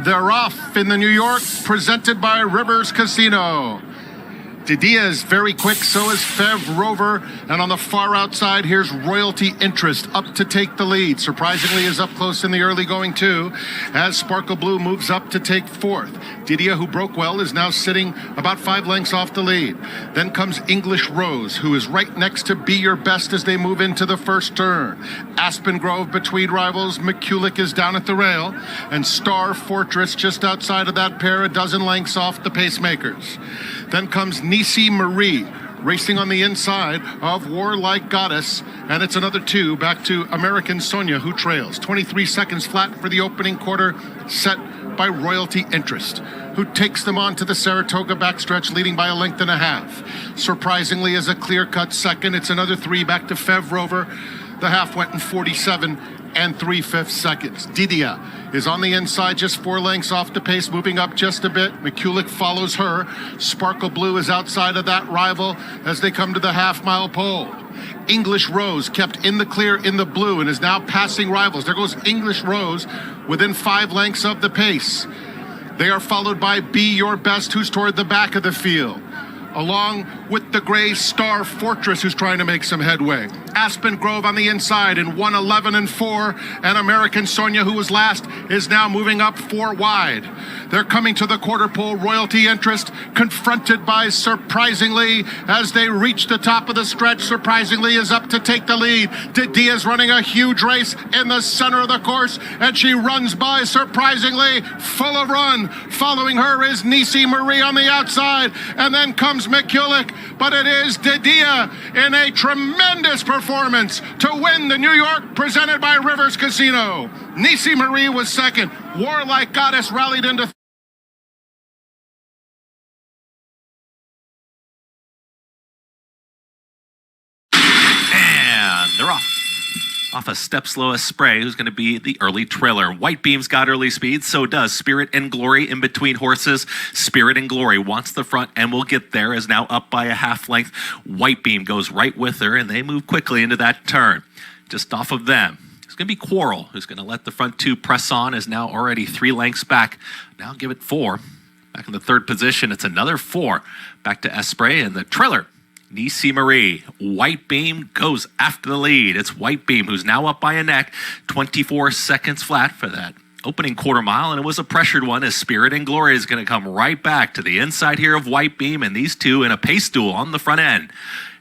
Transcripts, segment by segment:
And they're off in the New York, presented by Rivers Casino. Didia is very quick, so is Fev Rover. And on the far outside, here's Royalty Interest up to take the lead. Surprisingly, is up close in the early going too, as Sparkle Blue moves up to take fourth. Didia, who broke well, is now sitting about 5 lengths off the lead. Then comes English Rose, who is right next to Be Your Best as they move into the first turn. Aspen Grove between rivals. McCulloch is down at the rail. And Star Fortress just outside of that pair, a dozen lengths off the pacemakers. Then comes Neecie Marie, racing on the inside of Warlike Goddess, and it's another 2 back to American Sonia, who trails. 23 seconds flat for the opening quarter, set by Royalty Interest, who takes them on to the Saratoga backstretch, leading by a length and a half. Surprisingly, as a clear-cut second, it's another 3 back to Fev Rover. The half went in 47 and 3/5 seconds. Didia is on the inside, just 4 lengths off the pace, moving up just a bit. McCulloch follows her. Sparkle Blue is outside of that rival as they come to the half-mile pole. English Rose kept in the clear in the blue and is now passing rivals. There goes English Rose within 5 lengths of the pace. They are followed by Be Your Best, who's toward the back of the field, along with the gray Star Fortress, who's trying to make some headway. Aspen Grove on the inside in 1:11 and 4, and American Sonia, who was last, is now moving up 4 wide. They're coming to the quarter pole. Royalty Interest confronted by Surprisingly as they reach the top of the stretch. Surprisingly is up to take the lead. Didia is running a huge race in the center of the course, and she runs by Surprisingly, full of run. Following her is Neecie Marie on the outside, and then comes McCulloch, but it is Didia in a tremendous performance to win the New York, presented by Rivers Casino. Neecie Marie was second. Warlike Goddess rallied into and they're off a step slow Spray, who's going to be the early trailer. White Beam's got early speed, so does Spirit and Glory in between horses. Spirit and Glory wants the front and will get there, is now up by a half length. White Beam goes right with her, and they move quickly into that turn. Just off of them, it's going to be Quarrel, who's going to let the front 2 press on, is now already 3 lengths back. Now give it 4. Back in the third position, it's another 4. Back to Espray and the trailer. Neecie Marie. White Beam goes after the lead. It's White Beam, who's now up by a neck. 24 seconds flat for that opening quarter mile, and it was a pressured one as Spirit and Glory is going to come right back to the inside here of White Beam, and these two in a pace duel on the front end.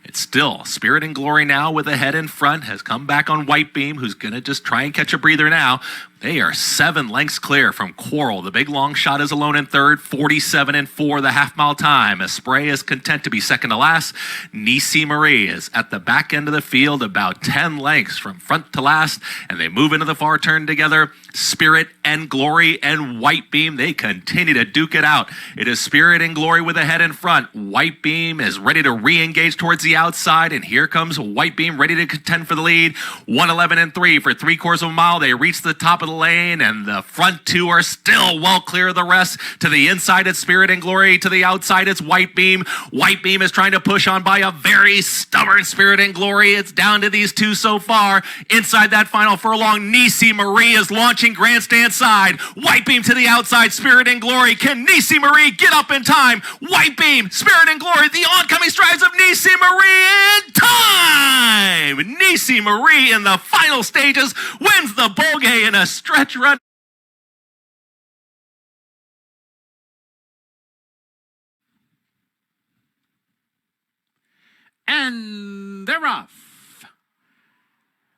It's still Spirit and Glory now with a head in front, has come back on White Beam, who's going to just try and catch a breather now. They are 7 lengths clear from Quarrel. The big long shot is alone in third, 47 and 4 the half-mile time. Espray is content to be second to last. Neecie Marie is at the back end of the field, about 10 lengths from front to last, and they move into the far turn together. Spirit and Glory and White Beam, they continue to duke it out. It is Spirit and Glory with a head in front. White Beam is ready to re-engage towards the outside, and here comes White Beam ready to contend for the lead. 1:11 and 3 for 3/4 of a mile. They reach the top of the lane, and the front 2 are still well clear of the rest. To the inside, it's Spirit and Glory. To the outside, it's White Beam. White Beam is trying to push on by a very stubborn Spirit and Glory. It's down to these 2 so far. Inside that final furlong, Neecie Marie is launching grandstand side. White Beam to the outside, Spirit and Glory. Can Neecie Marie get up in time? White Beam, Spirit and Glory, the oncoming strides of Neecie Marie in time! Neecie Marie in the final stages wins the Beaugay in a stretch run. And they're off.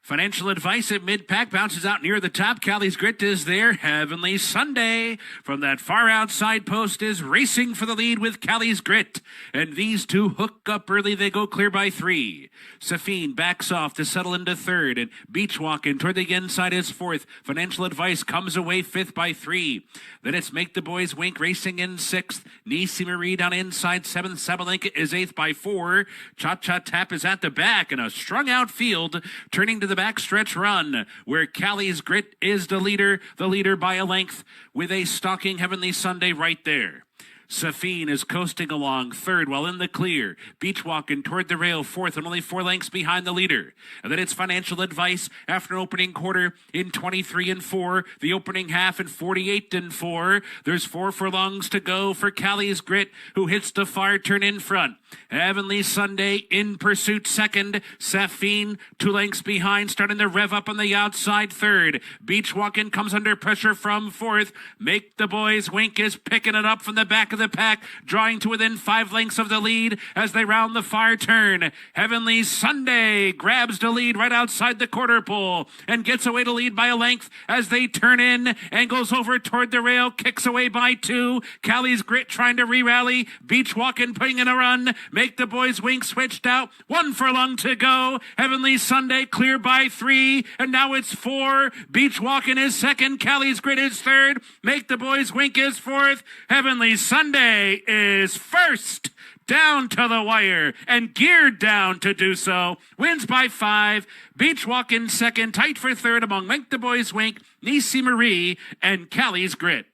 Financial advice at mid-pack, bounces out near the top. Callie's Grit is there. Heavenly Sunday from that far outside post is racing for the lead with Callie's Grit. And these 2 hook up early. They go clear by 3. Safine backs off to settle into third, and Beach Walking toward the inside is 4th. Financial advice comes away 5th by 3. Then it's Make the Boys Wink racing in 6th. Neecie Marie down inside 7th. Sabalenka is 8th by 4. Cha Cha Tap is at the back in a strung out field, turning to the backstretch run where Callie's Grit is the leader by a length with a stalking Heavenly Sunday right there. Safine is coasting along third while in the clear. Beach walking toward the rail fourth and only 4 lengths behind the leader. And then it's Financial Advice after an opening quarter in 23-4. The opening half in 48-4. There's 4 furlongs to go for Callie's Grit, who hits the far turn in front. Heavenly Sunday in pursuit second. Safine 2 lengths behind, starting to rev up on the outside third. Beach walking comes under pressure from fourth. Make the Boys Wink is picking it up from the back of the pack, drawing to within 5 lengths of the lead as they round the far turn. Heavenly Sunday grabs the lead right outside the quarter pole and gets away to lead by a length as they turn in and goes over toward the rail, kicks away by 2. Callie's Grit trying to re-rally. Beach walking putting in a run. Make the Boys Wink switched out. 1 furlong to go. Heavenly Sunday clear by 3, and now it's 4. Beach walking is second. Callie's Grit is third. Make the Boys Wink is fourth. Heavenly Sunday is first. Down to the wire and geared down to do so. Wins by 5. Beach walking second. Tight for third among Make the Boys Wink, Neecie Marie, and Callie's Grit.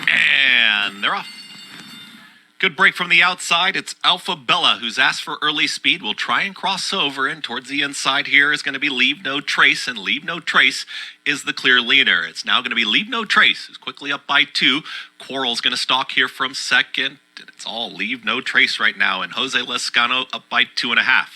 And they're off. Good break from the outside. It's Alpha Bella, who's asked for early speed. Will try and cross over, and towards the inside here is going to be Leave No Trace, and Leave No Trace is the clear leader. It's now going to be Leave No Trace, who's quickly up by 2. Quarrel's going to stalk here from second. It's all Leave No Trace right now, and Jose Lescano up by 2.5.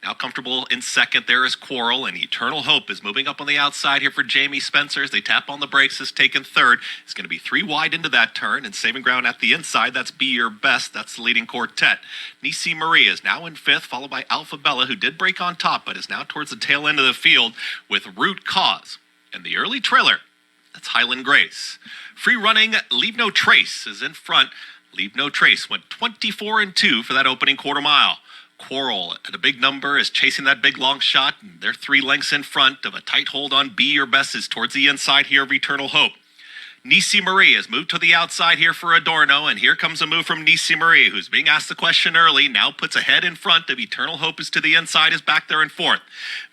Now comfortable in second, there is Quarrel, and Eternal Hope is moving up on the outside here for Jamie Spencer as they tap on the brakes, is taken third. It's going to be 3 wide into that turn, and saving ground at the inside, that's Be Your Best. That's the leading quartet. Neecie Marie is now in 5th, followed by Alpha Bella, who did break on top, but is now towards the tail end of the field with Root Cause. And the early trailer, that's Highland Grace. Free running, Leave No Trace is in front. Leave No Trace went 24-2 for that opening quarter mile. Quarrel at a big number is chasing that big long shot, and they're 3 lengths in front of a tight hold on Be Your Best is towards the inside here of Eternal Hope. Neecie Marie has moved to the outside here for Adorno, and here comes a move from Neecie Marie, who's being asked the question early, now puts a head in front of Eternal Hope is to the inside, is back there in 4th.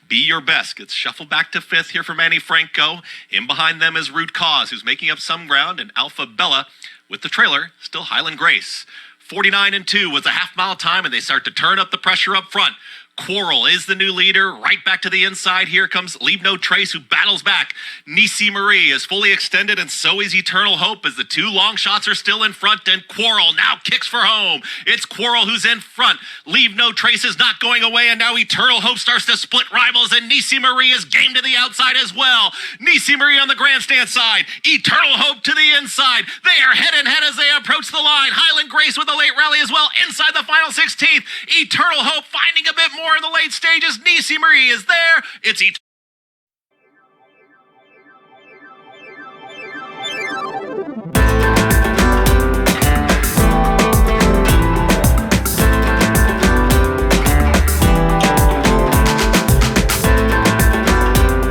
Be Your Best gets shuffled back to 5th here for Manny Franco. In behind them is Root Cause, who's making up some ground, and Alpha Bella with the trailer, still Highland Grace. 49-2 was a half-mile time, and they start to turn up the pressure up front. Quarrel is the new leader. Right back to the inside. Here comes Leave No Trace, who battles back. Neecie Marie is fully extended, and so is Eternal Hope, as the 2 long shots are still in front, and Quarrel now kicks for home. It's Quarrel who's in front. Leave No Trace is not going away, and now Eternal Hope starts to split rivals, and Neecie Marie is game to the outside as well. Neecie Marie on the grandstand side. Eternal Hope to the inside. They are head and head as they approach the line. Highland Grace with a late rally as well inside the final 16th. Eternal Hope finding a bit more in the late stages. Neecie Marie is there. It's